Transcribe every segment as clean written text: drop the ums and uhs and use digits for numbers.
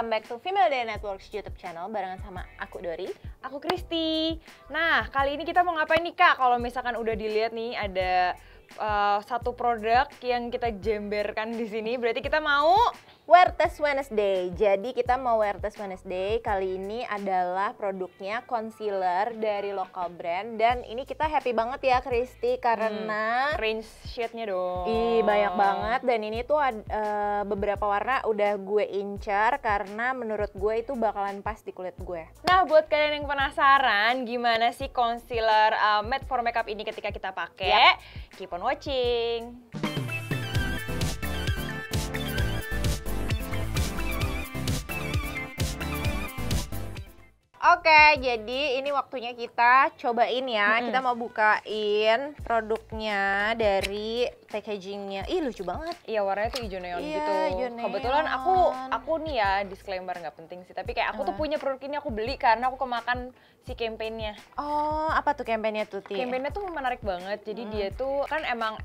welcome back to Female Day Networks YouTube channel barengan sama aku Dori. Aku Kristi. Nah, kali ini kita mau ngapain nih Kak? Kalau misalkan udah dilihat nih ada satu produk yang kita jemberkan di sini, berarti kita mau Wear Test Wednesday. Jadi kita mau Wear Test Wednesday kali ini adalah produknya concealer dari lokal brand. Dan ini kita happy banget ya Kristi karena range shade-nya dong. banyak banget. Dan ini tuh beberapa warna udah gue incar karena menurut gue itu bakalan pas di kulit gue. Nah, buat kalian yang penasaran gimana sih concealer matte for makeup ini ketika kita pakai, keep on watching. Oke, jadi ini waktunya kita cobain ya. Kita mau bukain produknya dari packagingnya. Ih, lucu banget. Iya, warnanya tuh hijau neon Iya, gitu. hijau neon. Kebetulan aku nih ya, disclaimer nggak penting sih. Tapi kayak aku tuh punya produk ini aku beli karena aku kemakan si campaign-nya. Oh, apa tuh campaign-nya tuh, Ti? Campaign-nya tuh menarik banget. Jadi dia tuh kan emang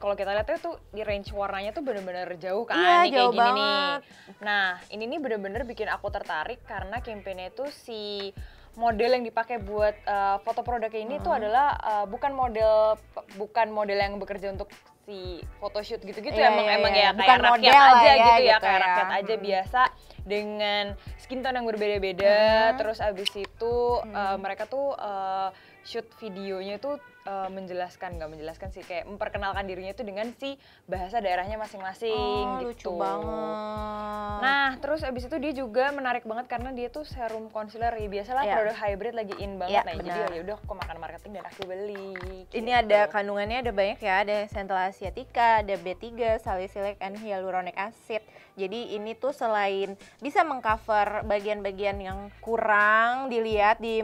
kalau kita lihat tuh di range warnanya tuh bener-bener jauh kan. Iya, nih, jauh kayak gini banget. nih. Nah, ini nih bener-bener bikin aku tertarik karena campaign-nya tuh si model yang dipakai buat foto produknya ini tuh adalah bukan model yang bekerja untuk si photoshoot gitu-gitu. Iya, emang iya. ya Bukan kayak rakyat model lah aja ya, gitu ya, gitu kayak ya. rakyat aja biasa dengan skin tone yang berbeda-beda. Terus abis itu mereka tuh shoot videonya tuh nggak menjelaskan sih, kayak memperkenalkan dirinya itu dengan si bahasa daerahnya masing-masing gitu. Lucu banget. Nah, terus abis itu dia juga menarik banget karena dia tuh serum concealer. Ya biasalah produk hybrid lagi in banget. Nah, jadi ya udah aku makan marketing dan aku beli. Ini ada kandungannya ada banyak ya, ada Centella asiatica, ada B3, salicylic and hyaluronic acid. Jadi ini tuh selain bisa mengcover bagian-bagian yang kurang dilihat di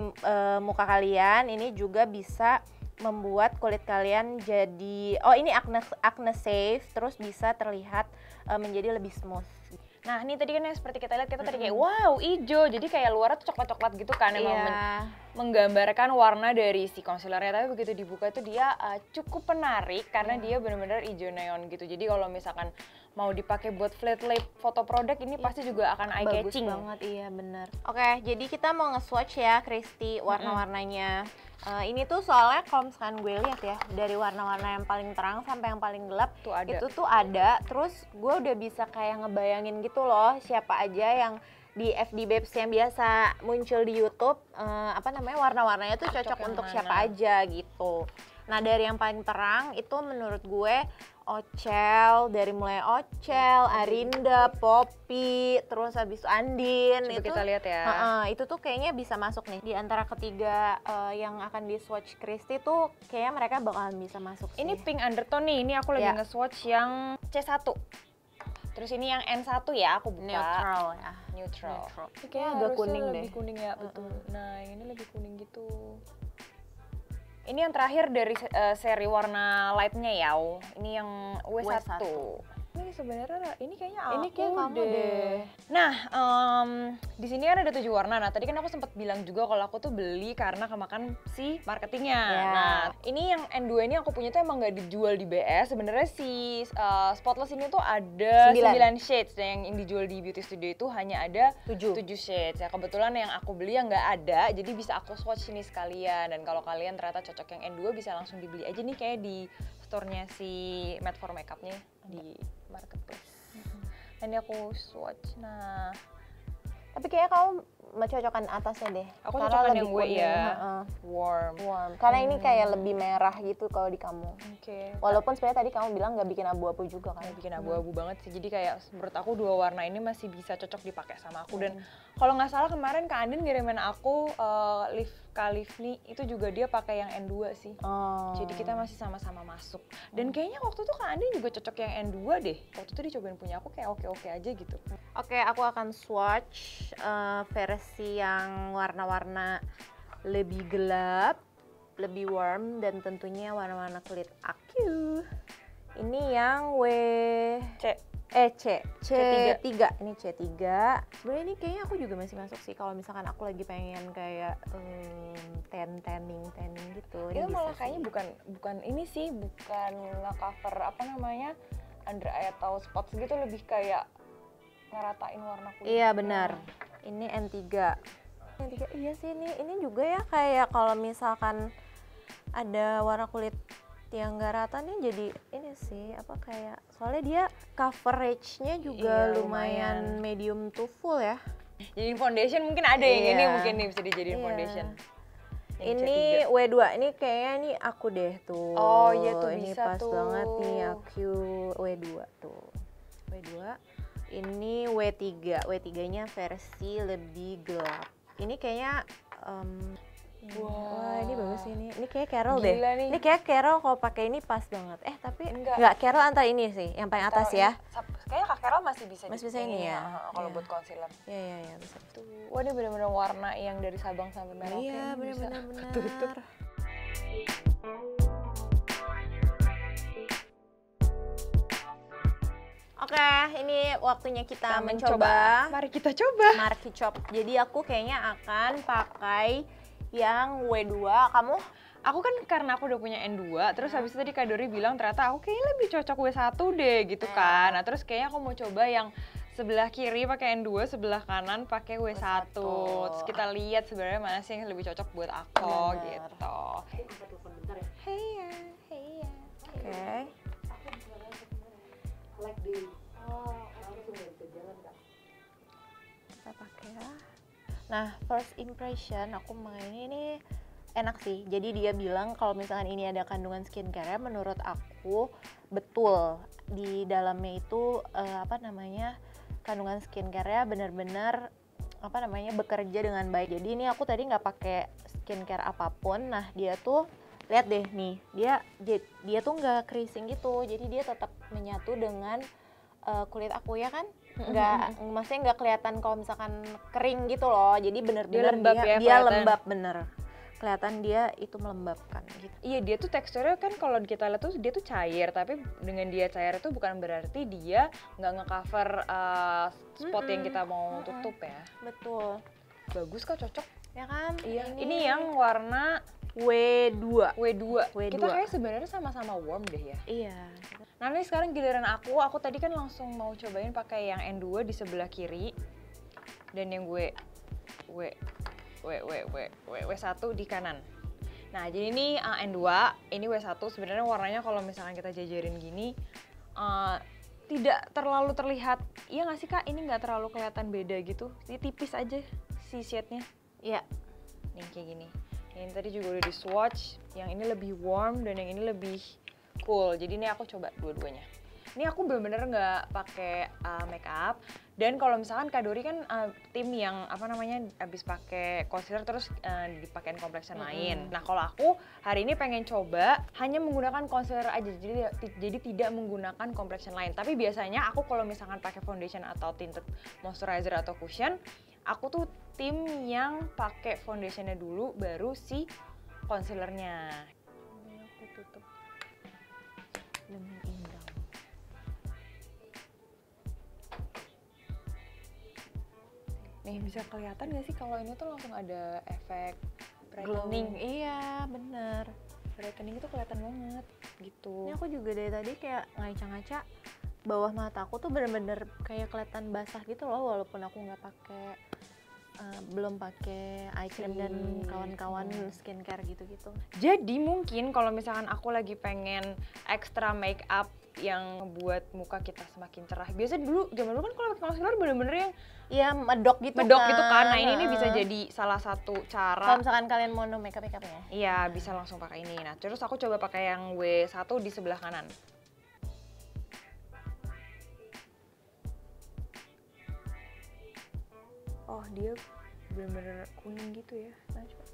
muka kalian, ini juga bisa membuat kulit kalian jadi ini acne safe, terus bisa terlihat menjadi lebih smooth. Nah, ini tadi kan yang seperti kita lihat, kita tadi kayak wow, hijau. Jadi kayak luarnya tuh coklat-coklat gitu kan, emang menggambarkan warna dari si concealernya. Tapi begitu dibuka tuh dia cukup menarik karena dia benar-benar hijau neon gitu. Jadi kalau misalkan mau dipakai buat flat lay foto produk ini pasti juga akan eye catching. Bagus banget, iya bener. Oke, jadi kita mau nge-swatch ya Kristi warna-warnanya. Ini tuh soalnya kalau misalkan gue lihat ya, dari warna-warna yang paling terang sampai yang paling gelap Tuh ada. itu tuh ada. Terus gue udah bisa kayak ngebayangin gitu loh siapa aja yang di FD Babes yang biasa muncul di YouTube, warna-warnanya tuh cocok yang untuk mana? siapa aja gitu. Nah, dari yang paling terang itu menurut gue Ocel, dari mulai Ocel, Arinda, Poppy, terus habis itu Andin. Coba itu kita lihat ya. Itu tuh kayaknya bisa masuk nih di antara ketiga yang akan di swatch Kristi tuh kayaknya mereka bakalan bisa masuk sih. Ini pink undertone nih, ini aku lagi nge-swatch yang C1. Terus ini yang N1 ya, aku buka. Neutral ya. Neutral. Ini kayaknya agak kuning deh. Lebih kuning ya, betul. Nah, yang ini lebih kuning gitu. Ini yang terakhir dari seri warna lightnya ya. Ini yang W1. Ini sebenarnya ini kayaknya aku deh. Nah, di sini kan ada 7 warna. Nah, tadi kan aku sempat bilang juga kalau aku tuh beli karena kemakan si marketingnya. Nah, ini yang N2 ini aku punya tuh emang nggak dijual di BS. Sebenarnya si Spotless ini tuh ada 9 shades. Dan yang dijual di beauty studio itu hanya ada 7 shades. Ya, kebetulan yang aku beli yang nggak ada, jadi bisa aku swatch ini sekalian. Dan kalau kalian ternyata cocok yang N2 bisa langsung dibeli aja nih kayak di store-nya si Matte for Makeup-nya di marketplace. Ini aku swatch. Nah, tapi kayaknya kamu mencocokan atasnya deh. aku karena cocokan lebih yang gue kuning, ya. Warm. Karena ini kayak lebih merah gitu kalau di kamu. Oke. Walaupun sebenarnya tadi kamu bilang nggak bikin abu-abu juga kan. Bikin abu-abu banget sih. Jadi kayak menurut aku dua warna ini masih bisa cocok dipakai sama aku. Dan kalau nggak salah kemarin Kak Andin ngirimin aku Kalifni itu juga dia pakai yang N2 sih. Jadi kita masih sama-sama masuk. Dan kayaknya waktu itu Kak Andin juga cocok yang N2 deh. Waktu itu dicobain punya aku kayak oke-oke aja gitu. Oke, aku akan swatch versi yang warna-warna lebih gelap, lebih warm, dan tentunya warna-warna kulit aku. Ini yang C3. Ini C3. Sebenarnya ini kayaknya aku juga masih masuk sih kalau misalkan aku lagi pengen kayak tanning gitu. Itu malah kayaknya bukan ini sih, bukan nge-cover under eye atau spots gitu, lebih kayak ngeratain warna kulit. Iya benar. Ini N3. N3 iya sih ini juga ya kayak kalau misalkan ada warna kulit yang nggak rata nih jadi ini sih apa kayak soalnya dia coveragenya juga lumayan medium to full ya. Jadi foundation mungkin ada yang ini mungkin nih bisa dijadiin foundation. Ini W2, ini kayaknya nih aku deh tuh. Oh iya tuh ini bisa pas tuh. banget nih aku W2 tuh. W2. Ini W3, W3-nya versi lebih gelap. Ini kayaknya wah ini bagus ini. Ini kayak Carol deh. Nih. Ini kayak Carol kalau pakai ini pas banget. Tapi enggak Carol antara ini sih, yang paling atas ya. Kayaknya Kak Carol masih bisa. Masih bisa ini ya. Kalau buat concealer. Iya bisa. Tuh. Wah ini benar-benar warna yang dari Sabang sampai Merauke. Iya benar-benar. Tutup. Oke, ini waktunya kita mencoba. Mari kita coba. Marky Chop. Jadi aku kayaknya akan pakai yang W2. Kamu? Aku kan karena aku udah punya N2, terus habis itu tadi Kak Dori bilang ternyata aku kayaknya lebih cocok W1 deh gitu kan. Nah terus kayaknya aku mau coba yang sebelah kiri pakai N2, sebelah kanan pakai W1. Terus kita lihat sebenarnya mana sih yang lebih cocok buat aku gitu. Heya. Oke. Kita pakai ya. Nah, first impression aku main ini enak sih. Jadi dia bilang kalau misalkan ini ada kandungan skincare, menurut aku betul. Di dalamnya itu kandungan skincare-nya benar-benar bekerja dengan baik. Jadi ini aku tadi nggak pakai skincare apapun. Nah, dia tuh lihat deh nih, dia tuh nggak creasing gitu. Jadi dia tetap menyatu dengan kulit aku ya kan, maksudnya nggak kelihatan kalau misalkan kering gitu loh. Jadi bener-bener dia lembab bener, kelihatan dia itu melembabkan gitu. Iya dia tuh teksturnya kan kalau kita lihat tuh dia tuh cair, tapi dengan dia cair itu bukan berarti dia nggak ngecover spot yang kita mau tutup ya. Betul. Bagus kok, cocok ya kan. Iya. Ini yang warna W2. Kita kayak sebenarnya sama-sama warm deh ya. Iya. Nah ini sekarang giliran aku tadi kan langsung mau cobain pakai yang N2 di sebelah kiri dan yang W1 di kanan. Nah jadi ini N2, ini W1 sebenarnya warnanya kalau misalkan kita jajarin gini tidak terlalu terlihat, iya nggak sih Kak? Ini nggak terlalu kelihatan beda gitu, ini tipis aja si shade-nya. Iya. Nih kayak gini. Yang ini tadi juga udah di swatch, yang ini lebih warm dan yang ini lebih cool. Jadi ini aku coba dua-duanya. Ini aku bener-bener nggak pakai makeup. Dan kalau misalkan Kak Dori kan tim yang abis pakai concealer terus dipakein complexion lain. Nah kalau aku hari ini pengen coba hanya menggunakan concealer aja, jadi tidak menggunakan complexion lain. Tapi biasanya aku kalau misalkan pakai foundation atau tinted moisturizer atau cushion, aku tuh tim yang pakai foundationnya dulu baru si concealernya. Ini aku tutup dengan indah. Nih bisa kelihatan gak sih kalau ini tuh langsung ada efek brightening. Iya bener, brightening itu kelihatan banget gitu. Ini aku juga dari tadi kayak ngaca-ngaca bawah mata aku tuh bener-bener kayak kelihatan basah gitu loh, walaupun aku nggak pakai belum pakai eye cream dan kawan-kawan skincare gitu-gitu. Jadi mungkin kalau misalkan aku lagi pengen extra make up yang buat muka kita semakin cerah. Biasa zaman dulu kan kalau pakai concealer bener-bener yang medok gitu kan. Nah ini bisa jadi salah satu cara. Kalau misalkan kalian mau no makeup ya. Iya bisa langsung pakai ini. Nah terus aku coba pakai yang W1 di sebelah kanan. Oh dia bener-bener kuning gitu ya. Nah, coba.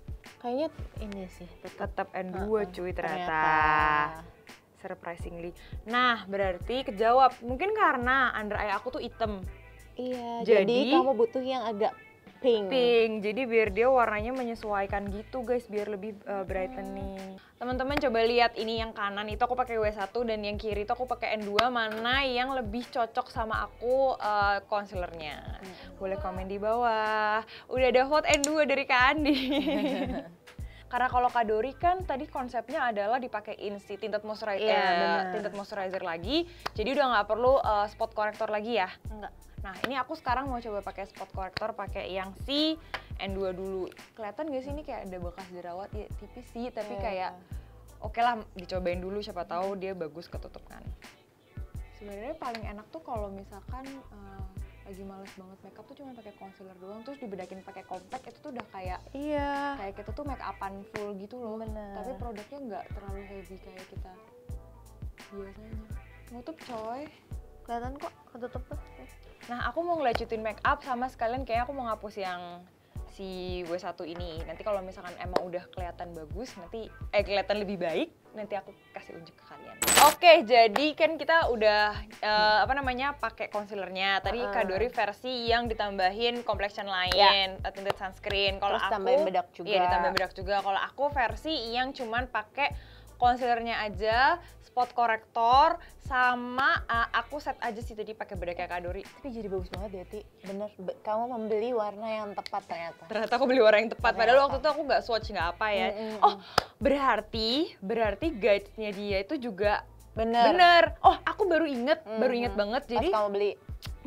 Kayaknya ini sih tetap N2 cuy ternyata. Surprisingly. Nah berarti kejawab. Mungkin karena under eye aku tuh hitam. Iya. Jadi kamu butuh yang agak pink. Jadi biar dia warnanya menyesuaikan gitu guys, biar lebih brightening. Teman-teman coba lihat ini yang kanan itu aku pakai W1 dan yang kiri itu aku pakai N2, mana yang lebih cocok sama aku concealernya. Boleh komen di bawah. Udah ada hot N2 dari Kak Andi. Karena kalau Kadori kan tadi konsepnya adalah dipakein si tinted moisturizer lagi, jadi udah nggak perlu spot corrector lagi ya. Enggak. Nah ini aku sekarang mau coba pakai spot corrector, pakai yang si N2 dulu. Kelihatan gak sih ini kayak ada bekas jerawat ya, tipis sih, tapi kayak oke lah dicobain dulu, siapa tahu dia bagus ketutup kan. Sebenarnya paling enak tuh kalau misalkan lagi males banget makeup tuh cuma pakai concealer doang, terus dibedakin pakai compact, itu tuh udah kayak kayak kita tuh make upan full gitu loh. Bener. Tapi produknya nggak terlalu heavy kayak kita biasanya. Nutup coy. Kelihatan kok ketutup tuh. Nah aku mau ngelanjutin make up sama sekalian kayaknya aku mau ngapus yang si W1 ini. Nanti kalau misalkan emang udah kelihatan bagus, nanti kelihatan lebih baik, nanti aku kasih unjuk ke kalian. Oke, jadi kan kita udah pakai concealernya. Tadi Kadori versi yang ditambahin complexion lain, tinted sunscreen. Kalau aku tambahin bedak juga. Iya, ditambahin bedak juga. Kalau aku versi yang cuman pakai concealernya aja, spot corrector, sama aku set aja sih tadi pakai bedaknya Kadori. Tapi jadi bagus banget ya, Ti. Bener, kamu membeli warna yang tepat ternyata. Ternyata aku beli warna yang tepat, padahal waktu itu aku nggak swatch, nggak apa ya. Oh, berarti guide-nya dia itu juga bener. Oh, aku baru inget banget. Jadi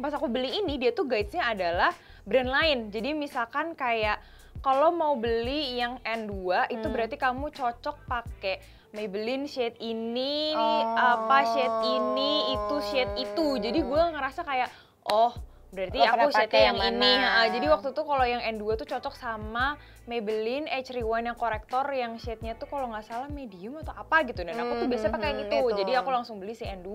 pas aku beli ini, dia tuh guides-nya adalah brand lain. Jadi misalkan kayak kalau mau beli yang N2 itu berarti kamu cocok pakai Maybelline shade ini, shade ini, itu shade itu. Jadi gue ngerasa kayak, berarti aku shade yang ini. Jadi waktu itu kalau yang N2 tuh cocok sama Maybelline Age Rewind yang korektor, yang shade-nya tuh kalau nggak salah medium atau apa gitu. Dan aku tuh biasanya pakai yang itu. Jadi aku langsung beli si N2.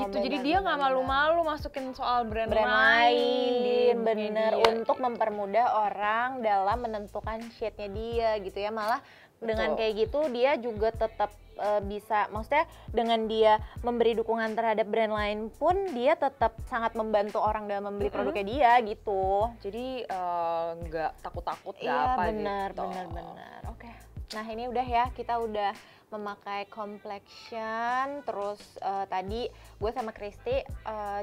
Gitu. Jadi dia nggak malu-malu masukin soal brand lain. Bener, untuk mempermudah orang dalam menentukan shade-nya dia gitu ya. Malah dengan kayak gitu dia juga tetap bisa, maksudnya dengan dia memberi dukungan terhadap brand lain pun dia tetap sangat membantu orang dalam membeli produknya dia gitu. Jadi nggak takut-takut nggak apa bener, gitu. Bener. Oke. Nah ini udah ya, kita udah memakai complexion, terus tadi gue sama Kristi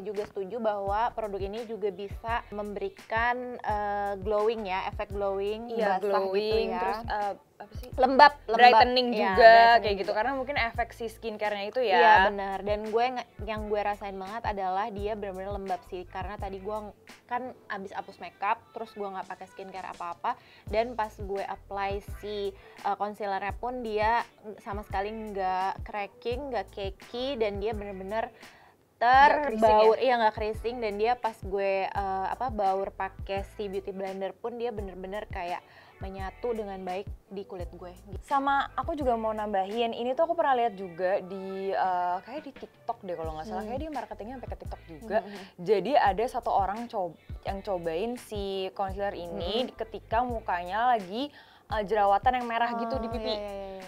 juga setuju bahwa produk ini juga bisa memberikan glowing ya, efek glowing, basah glowing, gitu ya. Terus apa sih? Lembab. Brightening juga, kayak gitu, karena mungkin efek si skincare-nya itu ya. Iya benar, dan yang gue rasain banget adalah dia benar-benar lembab sih, karena tadi gue kan abis hapus makeup, terus gue nggak pakai skincare apa-apa, dan pas gue apply si concealernya pun dia sama sekali nggak cracking, nggak cakey, dan dia benar-benar terbaur, nggak keriting, dan dia pas gue baur pakai si beauty blender pun dia bener-bener kayak menyatu dengan baik di kulit gue. Sama aku juga mau nambahin, ini tuh aku pernah lihat juga di kayak di TikTok deh kalau nggak salah, kayak dia marketingnya sampai ke TikTok juga. Jadi ada satu orang yang cobain si concealer ini ketika mukanya lagi jerawatan yang merah gitu di pipi.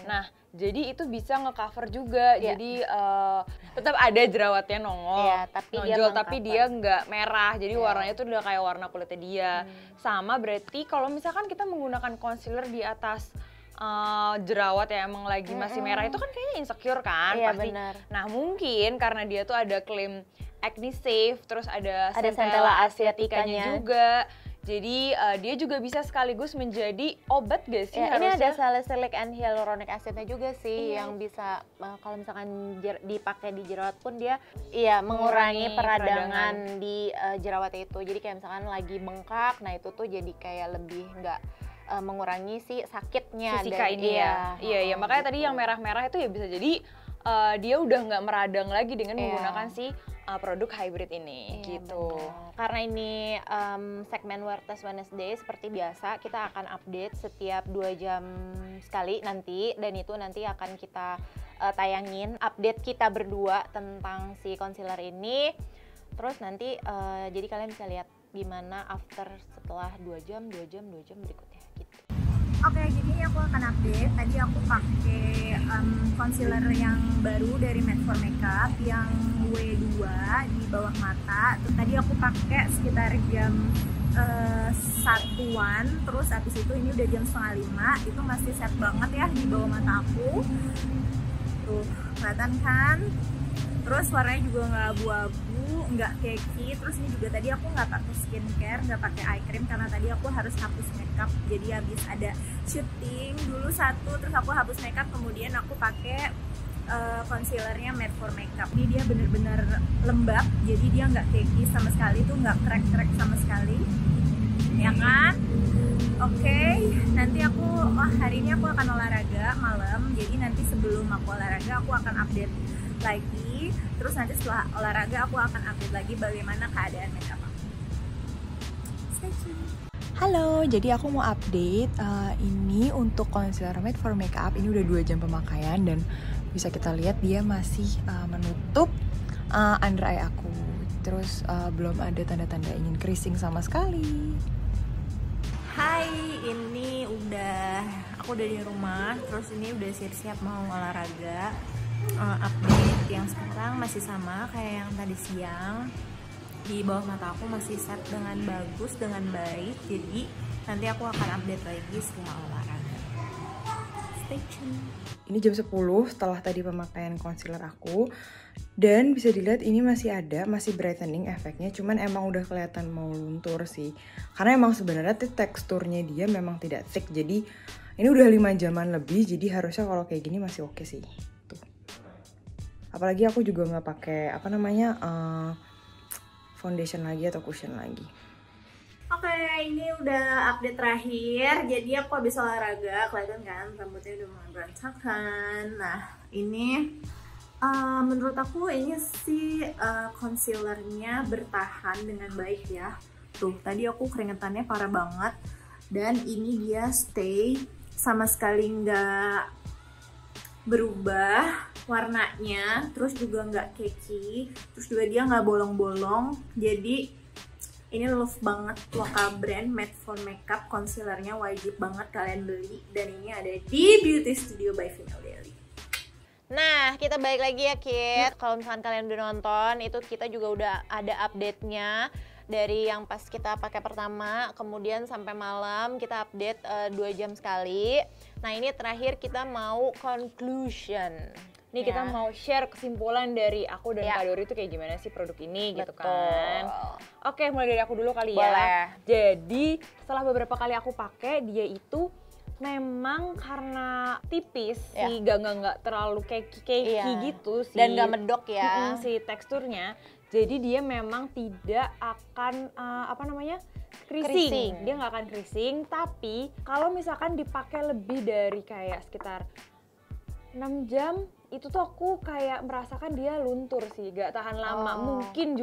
Nah, jadi itu bisa nge-cover juga. Jadi tetap ada jerawatnya nongol, tapi dia nggak merah. Jadi warnanya tuh udah kayak warna kulitnya dia. Sama berarti kalau misalkan kita menggunakan concealer di atas jerawat yang emang lagi masih merah, itu kan kayaknya insecure kan pasti. Bener. Nah, mungkin karena dia tuh ada klaim acne safe, terus ada centella asiaticanya juga. Jadi dia juga bisa sekaligus menjadi obat gak sih harusnya? Ini ada salicylic and hyaluronic acidnya juga sih yang bisa kalau misalkan dipakai di jerawat pun dia mengurangi peradangan di jerawat itu. Jadi kayak misalkan lagi bengkak, nah itu tuh jadi kayak lebih nggak mengurangi si sakitnya. Sisika ini ya. Iya, makanya tadi yang merah-merah itu ya bisa jadi dia udah nggak meradang lagi dengan menggunakan si produk hybrid ini gitu. Bener. Karena ini segmen Wear Test Wednesday, seperti biasa kita akan update setiap 2 jam sekali nanti, dan itu nanti akan kita tayangin update kita berdua tentang si concealer ini. Terus nanti jadi kalian bisa lihat gimana after setelah 2 jam berikutnya gitu. Oke, jadi aku akan update. Tadi aku pakai concealer yang baru dari Made for Makeup yang W2 di bawah mata. Terus tadi aku pakai sekitar jam 1-an. Terus abis itu ini udah jam 4:30. Itu masih set banget ya di bawah mata aku. Tuh, kelihatan kan? Terus warnanya juga nggak abu-abu, nggak keki. Terus ini juga tadi aku nggak pakai skincare, nggak pakai eye cream karena tadi aku harus hapus makeup. Jadi habis ada syuting dulu satu, terus aku hapus makeup, kemudian aku pakai concealernya Made for Makeup. Ini dia bener-bener lembab, jadi dia nggak keki sama sekali, tuh nggak crack-crack sama sekali, ya kan? Oke, nanti aku hari ini aku akan olahraga malam. Jadi nanti sebelum aku olahraga aku akan update lagi. Terus nanti setelah olahraga aku akan update lagi bagaimana keadaan makeup aku. Stay tune. Halo, jadi aku mau update ini untuk concealer Made for Makeup. Ini udah 2 jam pemakaian dan bisa kita lihat dia masih menutup under eye aku. Terus belum ada tanda-tanda ingin creasing sama sekali. Hai, ini aku udah di rumah. Terus ini udah siap-siap mau olahraga. Update yang sekarang masih sama kayak yang tadi siang. Di bawah mata aku masih set dengan bagus, dengan baik. Jadi nanti aku akan update lagi setelah olahraga. Stay tune. Ini jam 10 setelah tadi pemakaian concealer aku. Dan bisa dilihat ini masih brightening efeknya. Cuman emang udah kelihatan mau luntur sih. Karena emang sebenarnya teksturnya dia memang tidak thick. Jadi ini udah 5 jaman lebih. Jadi harusnya kalau kayak gini masih oke sih. Tuh. Apalagi aku juga nggak pakai foundation lagi atau cushion lagi. Oke, ini udah update terakhir. Jadi aku habis olahraga, kelihatan kan rambutnya udah mulai berantakan. Nah, ini menurut aku ini sih concealernya bertahan dengan baik ya. Tuh, tadi aku keringetannya parah banget. Dan ini dia stay, sama sekali nggak berubah warnanya, terus juga nggak keki, terus juga dia nggak bolong-bolong. Jadi ini love banget, lokal brand Made for Makeup. Concealernya wajib banget kalian beli, dan ini ada di Beauty Studio by Female Daily. Nah, kita balik lagi ya, Kit. Kalau misalkan kalian udah nonton, itu kita juga udah ada update-nya. Dari yang pas kita pakai pertama, kemudian sampai malam kita update 2 jam sekali. Nah, ini terakhir kita mau conclusion. Nih ya. kita mau share kesimpulan dari aku dan Kak Dori itu kayak gimana sih produk ini. Betul. Gitu kan. Oke, mulai dari aku dulu kali ya. Boleh. Jadi setelah beberapa kali aku pakai, dia itu memang karena tipis sih, nggak terlalu keki gitu sih. Dan nggak medok ya. Si teksturnya. Jadi dia memang tidak akan creasing. Dia nggak akan creasing, tapi kalau misalkan dipakai lebih dari kayak sekitar 6 jam, itu tuh aku kayak merasakan dia luntur sih, gak tahan lama. Mungkin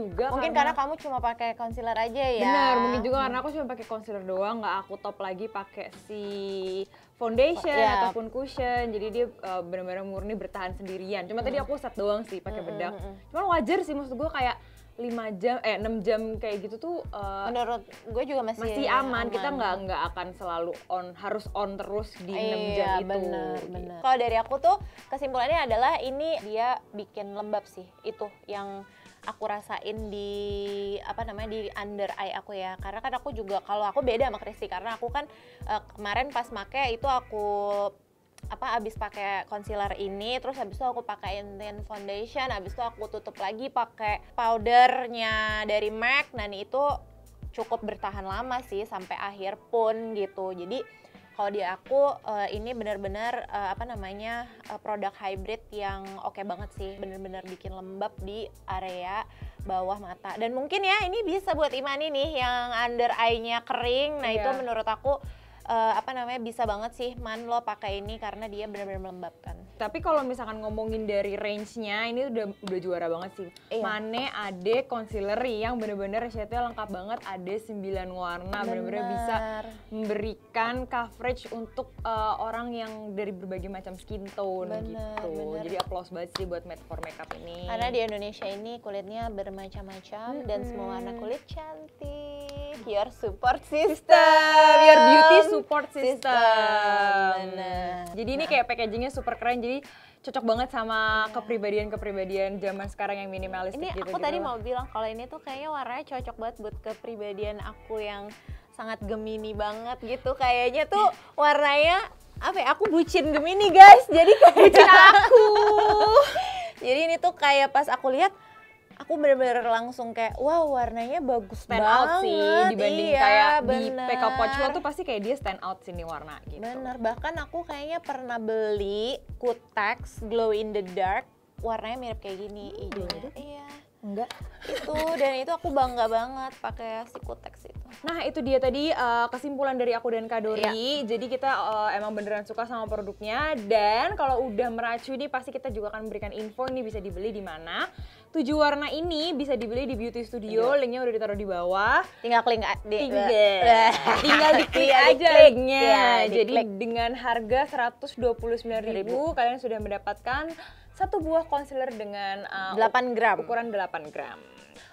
karena kamu cuma pakai concealer aja ya. Benar, mungkin juga karena aku cuma pakai concealer doang, nggak aku top lagi pakai si foundation ataupun cushion. Jadi dia benar-benar murni bertahan sendirian. Cuma tadi aku set doang sih pakai bedak. Cuman wajar sih, maksud gue kayak 6 jam kayak gitu tuh menurut gue juga masih aman. Kita nggak akan selalu harus on terus di 6 jam itu. Bener. Kalau dari aku tuh kesimpulannya adalah ini dia bikin lembab sih. Itu yang aku rasain di di under eye aku ya. Karena kan aku juga, kalau aku beda sama Kristi, karena aku kan kemarin pas make itu aku abis pakai concealer ini, terus habis itu aku pakai tint foundation, habis itu aku tutup lagi pakai powdernya dari MAC. Nah itu cukup bertahan lama sih sampai akhir pun gitu. Jadi kalau di aku ini benar-benar produk hybrid yang oke banget sih, benar-benar bikin lembab di area bawah mata. Dan mungkin ya ini bisa buat Imani nih yang under eye-nya kering. Nah itu menurut aku bisa banget sih lo pakai ini karena dia benar-benar melembabkan. Tapi kalau misalkan ngomongin dari range-nya, ini udah juara banget sih. Mane ada concealer yang bener-bener shade-nya lengkap banget, ada 9 warna, bener-bener bisa memberikan coverage untuk orang yang dari berbagai macam skin tone gitu. Jadi applause banget sih buat Made for Makeup ini. Karena di Indonesia ini kulitnya bermacam-macam dan semua warna kulit cantik. Your support system, your beauty support system. Jadi ini kayak packagingnya super keren, jadi cocok banget sama kepribadian zaman sekarang yang minimalistik ini gitu. Aku tadi mau bilang kalau ini tuh kayaknya warnanya cocok banget buat kepribadian aku yang sangat Gemini banget gitu. Kayaknya tuh warnanya aku bucin Gemini guys, jadi kayak bucin aku. Jadi ini tuh kayak pas aku lihat, aku bener-bener langsung kayak wow, warnanya bagus Stand banget. out sih dibanding Iya, kayak di bener. PK Pouch lo tuh pasti kayak dia stand out sih nih warna gitu. Bener, bahkan aku kayaknya pernah beli Kutex Glow in the Dark, warnanya mirip kayak gini hijaunya. Iya. Enggak. Dan itu aku bangga banget pakai si Kutex itu. Nah itu dia tadi kesimpulan dari aku dan Kak Dori. Iya. Jadi kita emang beneran suka sama produknya, dan kalau udah meracu nih pasti kita juga akan memberikan info ini bisa dibeli di mana. 7 warna ini bisa dibeli di Beauty Studio, linknya udah ditaruh di bawah. Tinggal klik Tinggal diklik Tinggal aja diklik. linknya. Ya, Jadi diklik. dengan harga 129.000 kalian sudah mendapatkan satu buah concealer dengan 8 gram. ukuran 8 gram.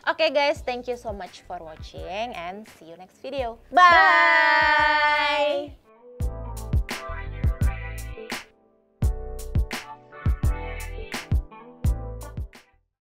Oke guys, thank you so much for watching and see you next video. Bye.